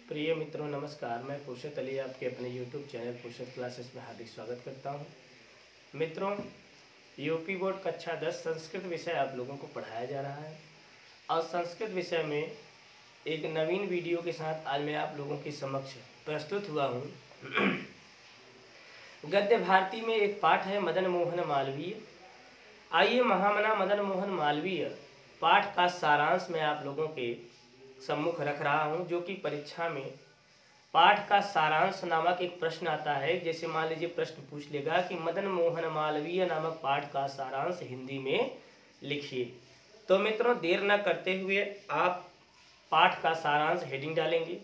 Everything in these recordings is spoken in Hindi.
प्रिय मित्रों नमस्कार। मैं फुर्सत अली आपके अपने YouTube चैनल फुर्सत क्लासेस में हार्दिक स्वागत करता हूं। मित्रों, यूपी बोर्ड कक्षा 10 संस्कृत विषय आप लोगों को पढ़ाया जा रहा है और संस्कृत विषय में एक नवीन वीडियो के साथ आज मैं आप लोगों के समक्ष प्रस्तुत हुआ हूं। गद्य भारती में एक पाठ है मदन मोहन मालवीय। आइए महामना मदन मोहन मालवीय पाठ का सारांश मैं आप लोगों के सम्मुख रख रहा हूं, जो कि परीक्षा में पाठ का सारांश नामक एक प्रश्न आता है। जैसे मान लीजिए प्रश्न पूछ लेगा कि मदन मोहन मालवीय नामक पाठ का सारांश हिंदी में लिखिए। तो मित्रों देर न करते हुए आप पाठ का सारांश हेडिंग डालेंगे।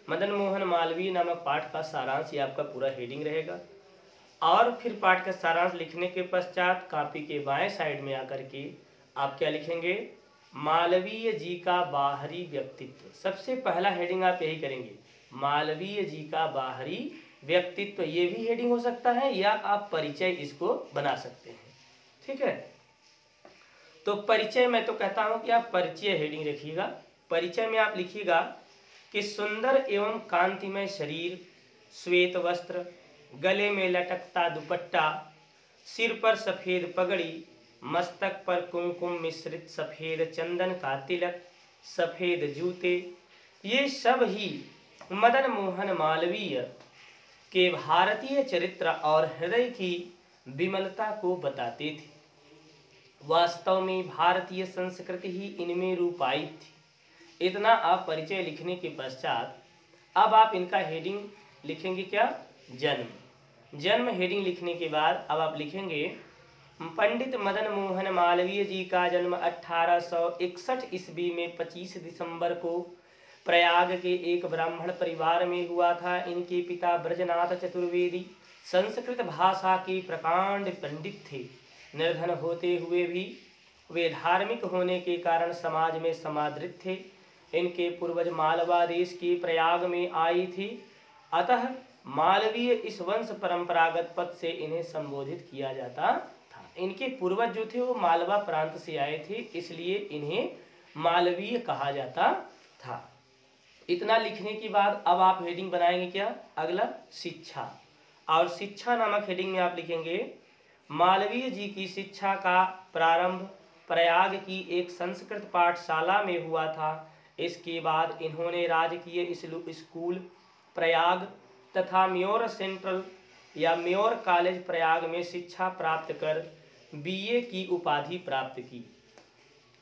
मदन मोहन मालवीय नामक पाठ का सारांश ये आपका पूरा हेडिंग रहेगा। और फिर पाठ का सारांश लिखने के पश्चात कापी के बाएं साइड में आकर के आप क्या लिखेंगे, मालवीय जी का बाहरी व्यक्तित्व। सबसे पहला हेडिंग आप यही करेंगे, मालवीय जी का बाहरी व्यक्तित्व। ये भी हेडिंग हो सकता है या आप परिचय इसको बना सकते हैं। ठीक है, तो परिचय मैं तो कहता हूं कि आप परिचय हेडिंग रखिएगा। परिचय में आप लिखिएगा कि सुंदर एवं कांतिमय शरीर, श्वेत वस्त्र, गले में लटकता दुपट्टा, सिर पर सफेद पगड़ी, मस्तक पर कुमकुम मिश्रित सफेद चंदन का तिलक, सफेद जूते, ये सब ही मदन मोहन मालवीय के भारतीय चरित्र और हृदय की विमलता को बताते थे। वास्तव में भारतीय संस्कृति ही इनमें रूपायित थी। इतना आप परिचय लिखने के पश्चात अब आप इनका हेडिंग लिखेंगे क्या, जन्म। जन्म हेडिंग लिखने के बाद अब आप लिखेंगे पंडित मदन मोहन मालवीय जी का जन्म 1861 ईस्वी में 25 दिसंबर को प्रयाग के एक ब्राह्मण परिवार में हुआ था। इनके पिता ब्रजनाथ चतुर्वेदी संस्कृत भाषा के प्रकांड पंडित थे। निर्धन होते हुए भी वे धार्मिक होने के कारण समाज में समादृत थे। इनके पूर्वज मालवा देश के प्रयाग में आई थी, अतः मालवीय इस वंश परंपरागत पद से इन्हें संबोधित किया जाता था। इनके पूर्वज जो थे वो मालवा प्रांत से आए थे, इसलिए इन्हें मालवीय कहा जाता था। इतना लिखने के बाद अब आप हेडिंग बनाएंगे क्या, अगला शिक्षा। और शिक्षा नामक हेडिंग में आप लिखेंगे मालवीय जी की शिक्षा का प्रारंभ प्रयाग की एक संस्कृत पाठशाला में हुआ था। इसके बाद इन्होंने राजकीय स्कूल प्रयाग तथा म्योर सेंट्रल या म्योर कॉलेज प्रयाग में शिक्षा प्राप्त कर बीए की उपाधि प्राप्त की,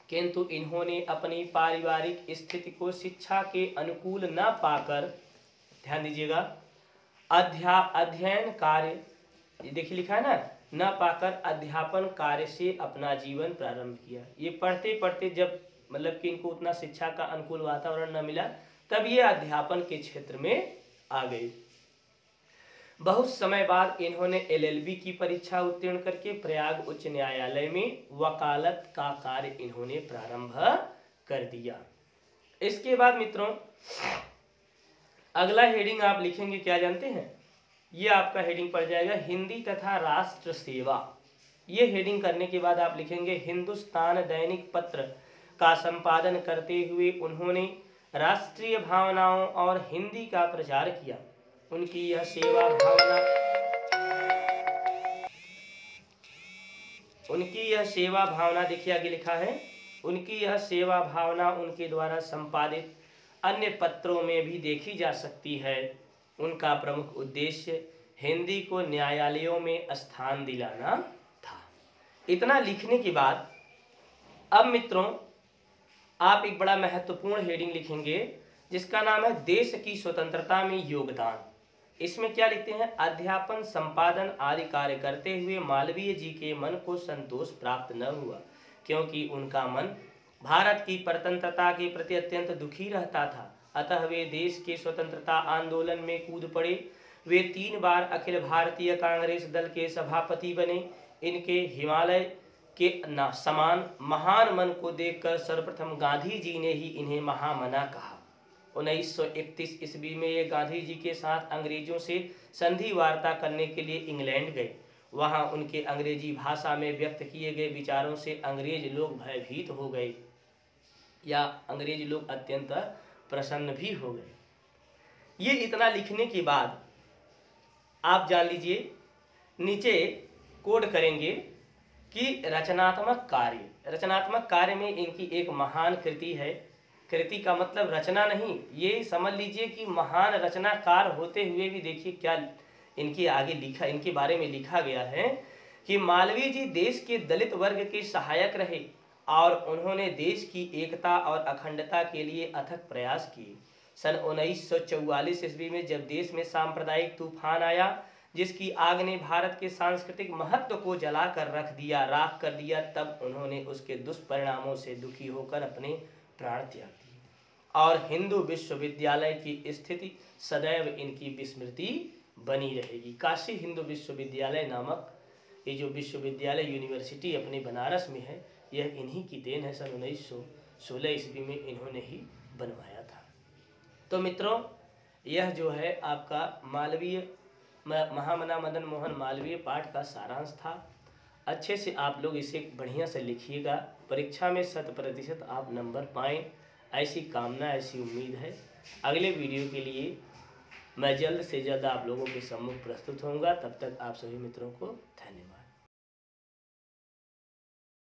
किंतु इन्होंने अपनी पारिवारिक स्थिति को शिक्षा के अनुकूल न पाकर, ध्यान दीजिएगा, अध्ययन कार्य, देखिए लिखा है ना, न पाकर अध्यापन कार्य से अपना जीवन प्रारंभ किया। ये पढ़ते पढ़ते जब मतलब कि इनको उतना शिक्षा का अनुकूल वातावरण न मिला, तब ये अध्यापन के क्षेत्र में आ गए। बहुत समय बाद इन्होंने LLB की परीक्षा उत्तीर्ण करके प्रयाग उच्च न्यायालय में वकालत का कार्य इन्होंने प्रारंभ कर दिया। इसके बाद मित्रों अगला हेडिंग आप लिखेंगे क्या जानते हैं, ये आपका हेडिंग पड़ जाएगा हिंदी तथा राष्ट्र सेवा। ये हेडिंग करने के बाद आप लिखेंगे हिंदुस्तान दैनिक पत्र का संपादन करते हुए उन्होंने राष्ट्रीय भावनाओं और हिंदी का प्रचार किया। उनकी यह सेवा भावना देखिए आगे लिखा है, उनकी यह सेवा भावना उनके द्वारा संपादित अन्य पत्रों में भी देखी जा सकती है। उनका प्रमुख उद्देश्य हिंदी को न्यायालयों में स्थान दिलाना था। इतना लिखने के बाद अब मित्रों आप एक बड़ा महत्वपूर्ण हेडिंग लिखेंगे जिसका नाम है देश की स्वतंत्रता में योगदान। इसमें क्या लिखते हैं, अध्यापन संपादन आदि कार्य करते हुए मालवीय जी के मन को संतोष प्राप्त न हुआ, क्योंकि उनका मन भारत की परतंत्रता के प्रति अत्यंत दुखी रहता था। अतः वे देश के स्वतंत्रता आंदोलन में कूद पड़े। वे 3 बार अखिल भारतीय कांग्रेस दल के सभापति बने। इनके हिमालय के समान महान मन को देखकर सर्वप्रथम गांधी जी ने ही इन्हें महामना कहा। 1931 ईस्वी में ये गांधी जी के साथ अंग्रेजों से संधि वार्ता करने के लिए इंग्लैंड गए। वहां उनके अंग्रेजी भाषा में व्यक्त किए गए विचारों से अंग्रेज लोग भयभीत हो गए या अंग्रेज लोग अत्यंत प्रसन्न भी हो गए। ये इतना लिखने के बाद आप जान लीजिए, नीचे कोड करेंगे कि रचनात्मक कार्य में इनकी एक महान कृति है। कृति का मतलब रचना नहीं, ये समझ लीजिए कि महान रचनाकार होते हुए भी देखिए क्या इनके आगे लिखा, इनके बारे में लिखा गया है कि मालवीय जी देश के दलित वर्ग के सहायक रहे और उन्होंने देश की एकता और अखंडता के लिए अथक प्रयास किए। सन 1944 ईस्वी में जब देश में सांप्रदायिक तूफान आया जिसकी आग ने भारत के सांस्कृतिक महत्व को जलाकर राख कर दिया, तब उन्होंने उसके दुष्परिणामों से दुखी होकर अपने प्राण त्याग दिए और हिंदू विश्वविद्यालय की स्थिति सदैव इनकी विस्मृति बनी रहेगी। काशी हिंदू विश्वविद्यालय नामक ये जो विश्वविद्यालय यूनिवर्सिटी अपने बनारस में है, यह इन्हीं की देन है। सन 1916 ईस्वी में इन्होंने ही बनवाया था। तो मित्रों, यह जो है आपका मालवीय महामना मदन मोहन मालवीय पाठ का सारांश था। अच्छे से आप लोग इसे बढ़िया से लिखिएगा, परीक्षा में 100% आप नंबर पाएं, ऐसी कामना, ऐसी उम्मीद है। अगले वीडियो के लिए मैं जल्द से जल्द आप लोगों के सम्मुख प्रस्तुत होऊंगा। तब तक आप सभी मित्रों को धन्यवाद।